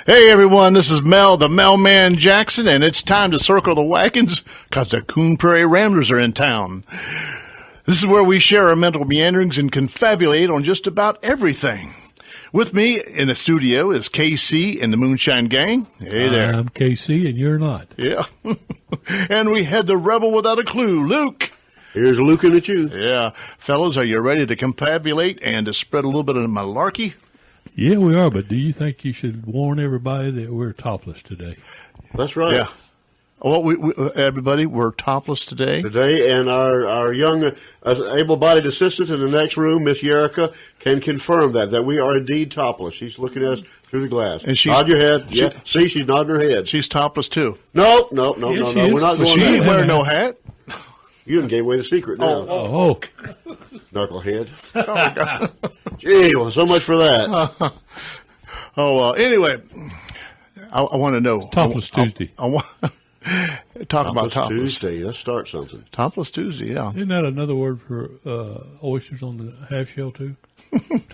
Hey everyone, this is Mel, the Mailman Jackson, and it's time to circle the wagons because the Coon Prairie Ramblers are in town. This is where we share our mental meanderings and confabulate on just about everything. With me in the studio is KC and the Moonshine Gang. Hey there. I'm KC and you're not. Yeah. And we had the rebel without a clue, Luke. Here's Luke and the Chew. Yeah. Fellas, are you ready to confabulate and to spread a little bit of malarkey? Yeah, we are, but do you think you should warn everybody that we're topless today? That's right. Yeah. Well, everybody, we're topless today. Today, and our young, able-bodied assistant in the next room, Miss Yerika, can confirm that we are indeed topless. She's looking at us through the glass. And nod your head. Yeah. See, she's nodding her head. She's topless, too. No. Yes, We're not going She there. ain't wearing no hat. You didn't give away the secret now. Oh. Knucklehead. Gee, well, so much for that. Anyway, I want to know. Topless Tuesday. I want talk about topless Tuesday. Let's start something. Topless Tuesday, yeah. Isn't that another word for oysters on the half shell, too?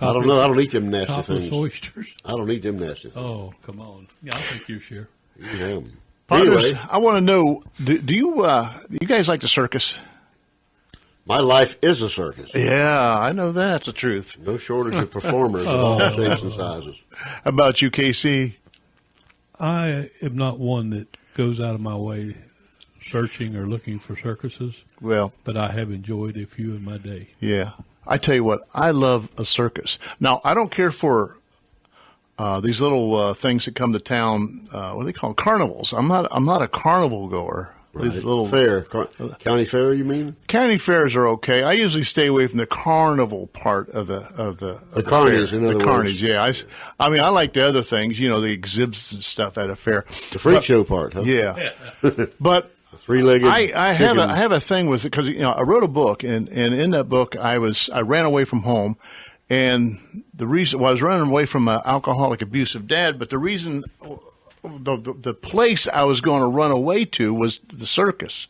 I don't know. I don't eat them nasty Topless things. oysters. I don't eat them nasty things. Oh, come on. Yeah, I think you share. Yeah. Partners, Anyway, I want to know, do you guys like the circus? my life is a circus. Yeah, I know that's the truth. No shortage of performers of all shapes and sizes. How about you, KC? I am not one that goes out of my way searching or looking for circuses, Well, but I have enjoyed a few in my day. yeah. I tell you what, I love a circus. Now, I don't care for these little things that come to town. What do they call them? Carnivals. I'm not a carnival goer. Right. These little Fair. County fair, you mean? county fairs are okay. I usually stay away from the carnival part of the carnies, fair. in other the words. carnies. Yeah, I mean I like the other things. You know, the exhibits and stuff at a fair. The freak show part, huh? Yeah, but Three-legged. I have a thing with it because I wrote a book and in that book I ran away from home, and the reason I was running away from an alcoholic, abusive dad, but the reason. The place I was going to run away to was the circus.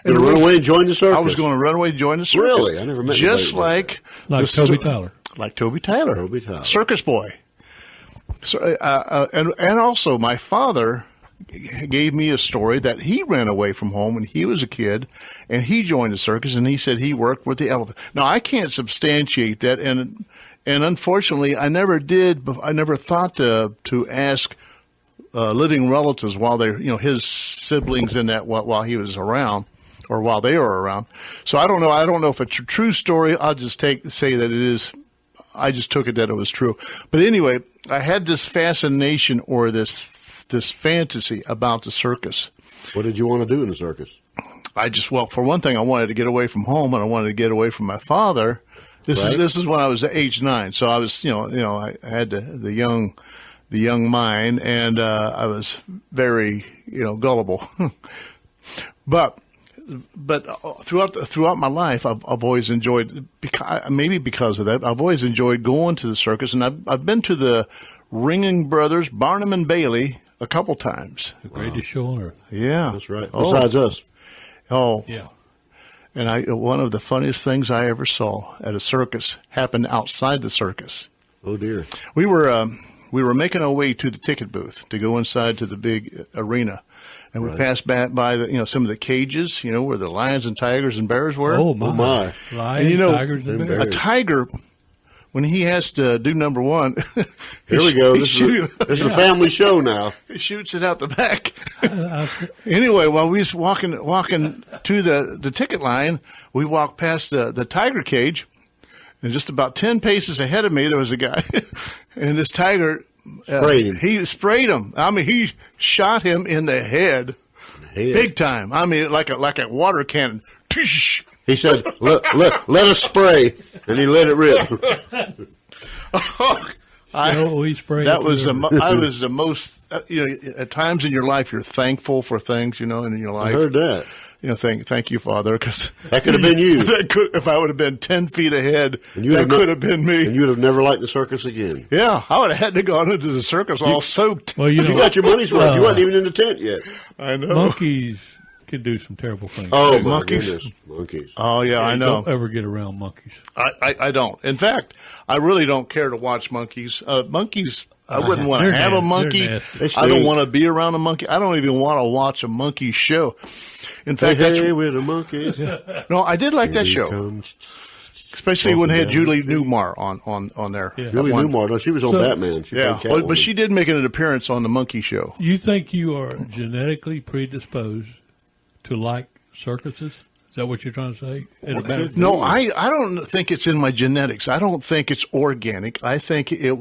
You run away and join the circus? I was going to run away and join the circus. Really? I never met just anybody Like Toby Tyler. Like Toby Tyler. Toby Tyler. Circus boy. So, and also my father gave me a story that he ran away from home when he was a kid, and he joined the circus, and he said he worked with the elephant. Now, I can't substantiate that, and unfortunately, I never did. I never thought to ask living relatives while they're, his siblings in that while he was around or while they were around. So I don't know. I don't know if it's a true story. I'll just say that it is. I just took it that it was true. But anyway, I had this fascination or this fantasy about the circus. What did you want to do in the circus? For one thing, I wanted to get away from home and I wanted to get away from my father. This is when I was age 9. So I was, I had the young mind, and I was very, gullible. but throughout my life, I've always enjoyed, because of that, I've always enjoyed going to the circus, and I've been to the Ringling Brothers, Barnum and Bailey, a couple times. The greatest show on earth. Yeah, That's right. Besides us. Oh. Yeah. And one of the funniest things I ever saw at a circus happened outside the circus. Oh, dear. We were making our way to the ticket booth to go inside to the big arena, and we passed by the some of the cages, where the lions and tigers and bears were. Oh my! Lions, and, tigers, and bears. A tiger, when he has to do number one, Here we go. This is a family show now. He shoots it out the back. Anyway, while we was walking to the ticket line, we walked past the tiger cage. And just about 10 paces ahead of me, there was a guy, and this tiger sprayed him. He sprayed him. I mean, he shot him in the head, big time. I mean, like a water cannon. He said, "Let us spray," and he let it rip. He sprayed. I was the most. At times in your life, you're thankful for things. In your life. I heard that. Thank you, Father, because that could have been you. If I would have been 10 feet ahead, that could have been me. And you would have never liked the circus again. Yeah, I would have had to go into the circus all soaked. Well, you got your money's worth. You wasn't even in the tent yet. I know. Monkeys can do some terrible things. Oh, monkeys! Monkeys. Oh, yeah, I know. Don't ever get around monkeys. I don't. In fact, I really don't care to watch monkeys. Monkeys I wouldn't want to They're have a nasty. monkey. They're nasty. I don't want to be around a monkey. I don't even want to watch a monkey show. In fact, Hey, with the monkeys. no, I did like that show, Comes especially when they had Julie Julie Newmar on there. Yeah. Julie One- Newmar. No, she was on So- Batman. She Yeah, played but Catwoman. she did make an appearance on the monkey show. You think you are genetically predisposed to like circuses? Is that what you're trying to say? No, I don't think it's in my genetics. I don't think it's organic. I think it's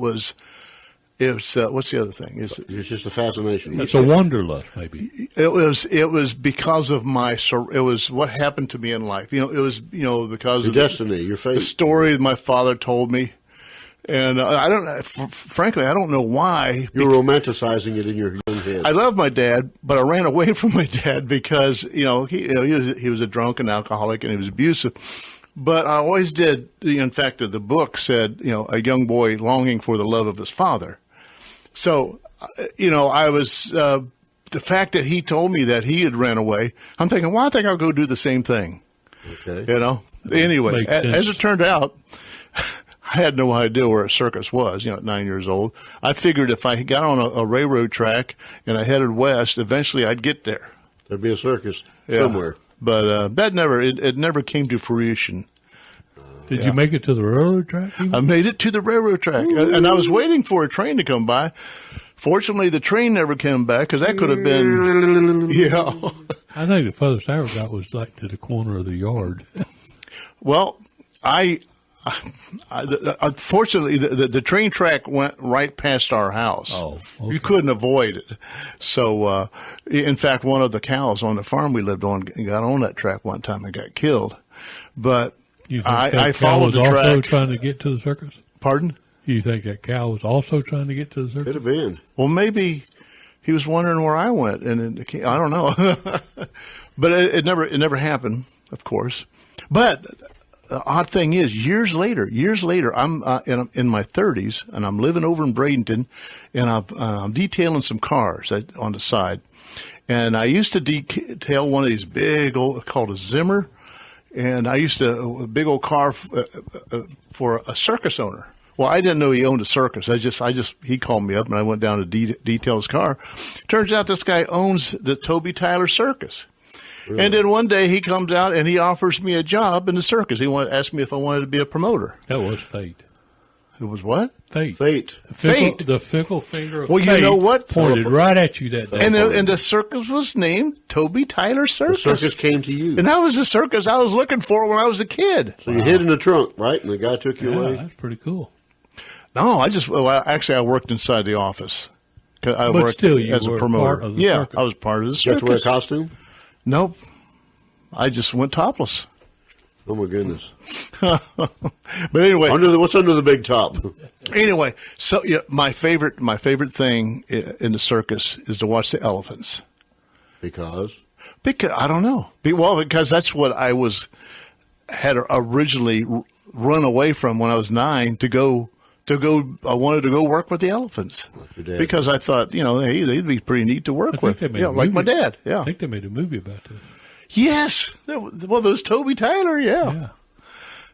what's the other thing? It's just a fascination. It's a wanderlust, maybe. It was because of it was what happened to me in life. It was because Your of destiny, your the fate. story that my father told me, and I don't. Frankly, I don't know why. You're romanticizing it in your young head. I love my dad, but I ran away from my dad because he was a drunk and alcoholic and he was abusive. But I always did. In fact, the book said, a young boy longing for the love of his father. So, I was the fact that he told me that he had ran away. I'm thinking, well, I think I'll go do the same thing. Okay. Anyway, Makes as sense. it turned out, I had no idea where a circus was, at 9 years old. I figured if I got on a railroad track and I headed west, eventually I'd get there. There'd be a circus Yeah. somewhere. But that never came to fruition. Did you make it to the railroad track? I made it to the railroad track, and I was waiting for a train to come by. Fortunately, the train never came back because that could have been, I think the furthest I ever got was like to the corner of the yard. Well, unfortunately, the train track went right past our house. Oh, okay. You couldn't avoid it. So, in fact, one of the cows on the farm we lived on got on that track one time and got killed. But You think I that cow followed was the also track. trying to get to the circus? Pardon? You think that cow was also trying to get to the circus? Could have been. Well, maybe he was wondering where I went, and I don't know. But it never happened, of course. But the odd thing is, years later, I'm in my 30s, and I'm living over in Bradenton, and I'm detailing some cars on the side. And I used to detail one of these big old, called a Zimmer, and I used a big old car for a circus owner. Well, I didn't know he owned a circus. He called me up and I went down to detail his car. Turns out this guy owns the Toby Tyler Circus. Really? And then one day he comes out and he offers me a job in the circus. He asked me if I wanted to be a promoter. That was fate. It was what? Fate. Fate. The fickle finger of Well, you fate know what? pointed right at you that day. And the circus was named Toby Tyler The Circus. circus came to you. And that was the circus I was looking for when I was a kid. So you hid in the trunk, right? And the guy took you Yeah, away. that's pretty cool. No, I worked inside the office. I But worked still, you as a were promoter. part of the Yeah, circus. I was part of the You have to wear a circus. costume? Nope. I just went topless. Oh my goodness! But anyway, What's under the big top? so my favorite thing in the circus is to watch the elephants. Because I don't know. Because that's what had originally run away from when I was 9 to go. I wanted to go work with the elephants your dad. because I thought, hey, they'd be pretty neat to work with. they made Yeah, a like my movie. dad. I Yeah. think they made a movie about this. Yes. Well, there's Toby Tyler. Yeah.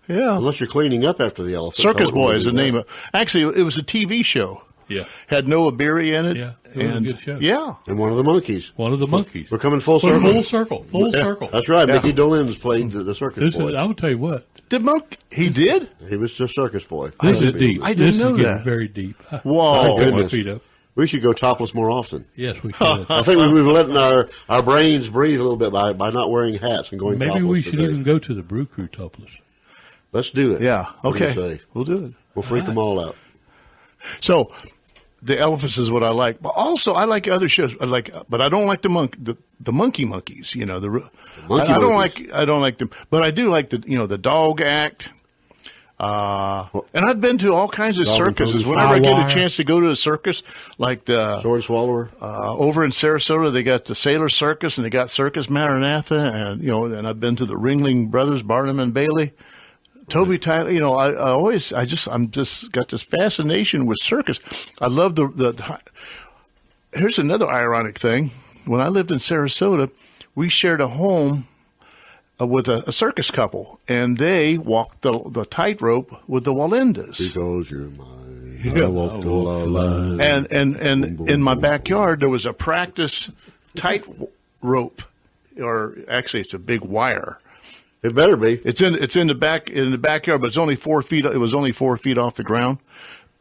Yeah. unless you're cleaning up after the elephant, Circus Boy is the name of. Actually, it was a TV show. Yeah. Had Noah Beery in it. Yeah, it was a good show. Yeah. and one of the monkeys. One of the monkeys. We're coming full circle. Full circle. Full Yeah, circle. That's right. Yeah. Mickey Dolenz played the circus This boy. is, I will tell you what. He did? He was the circus boy. This is deep. I didn't this know is getting that. very deep. Whoa. Put my Goodness. feet up. We should go topless more often. Yes, we should. I think we've letting our brains breathe a little bit by not wearing hats and going Maybe topless we should today. even go to the Brew Crew topless. Let's do it. Yeah. What do you Okay. say? We'll do it. We'll freak them all out. So, the elephants is what I like, but also I like other shows. But I don't like the monkey monkeys. I don't like them, but I do like the dog act. And I've been to all kinds of Dog and circuses. pony. Whenever I get Wire. a chance to go to a circus, like the Sword swallower. over in Sarasota, they got the Sailor Circus and they got Circus Maranatha, and and I've been to the Ringling Brothers, Barnum and Bailey. Toby Tyler, I'm just got this fascination with circus. I love here's another ironic thing. When I lived in Sarasota, we shared a home with a circus couple, and they walked the tightrope with the Walendas. Because you're mine. I walked a line. And in my backyard, there was a practice tight rope, or actually it's a big wire. It better be. It's in the backyard, but it's only 4 feet. It was only 4 feet off the ground.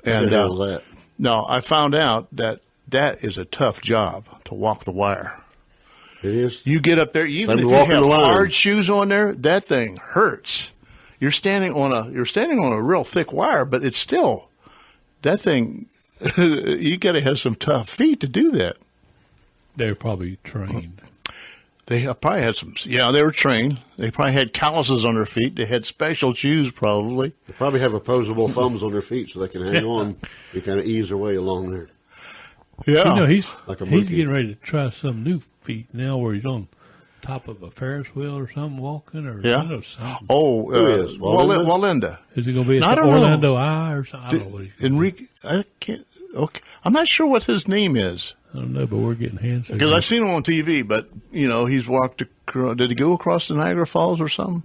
And that. no, I found out that is a tough job to walk the wire. It is. You get up there, even if you have hard shoes on there, that thing hurts. You're standing on a real thick wire, but it's still that thing. You got to have some tough feet to do that. They're probably trained. They probably had some. Yeah, they were trained. They probably had calluses on their feet. They had special shoes, probably. They probably have opposable thumbs on their feet so they can hang on and kind of ease their way along there. Yeah, you know, he's Like a monkey. getting ready to try some new feat now, where he's on top of a Ferris wheel or something, walking or something. Oh, Who is? Walinda. Is he going to be I at the don't know. Orlando Eye or something? I don't know what he's gonna Enrique. I can't. Okay, I'm not sure what his name is. I don't know, but we're getting hands Because I've seen him on TV, but, he's walked across. Did he go across the Niagara Falls or something?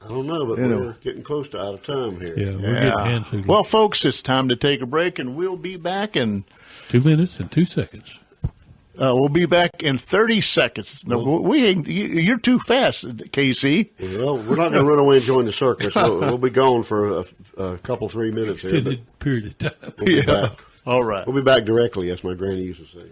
I don't know, but we're getting close to out of time here. Yeah, we're getting hands signals. Well, folks, it's time to take a break, and we'll be back in 2 minutes and 2 seconds. We'll be back in 30 seconds. No, you're too fast, Casey. Well, we're not going to run away and join the circus. We'll be gone for a couple, 3 minutes here. Extended period of time. We'll be back. All right. We'll be back directly, as my granny used to say.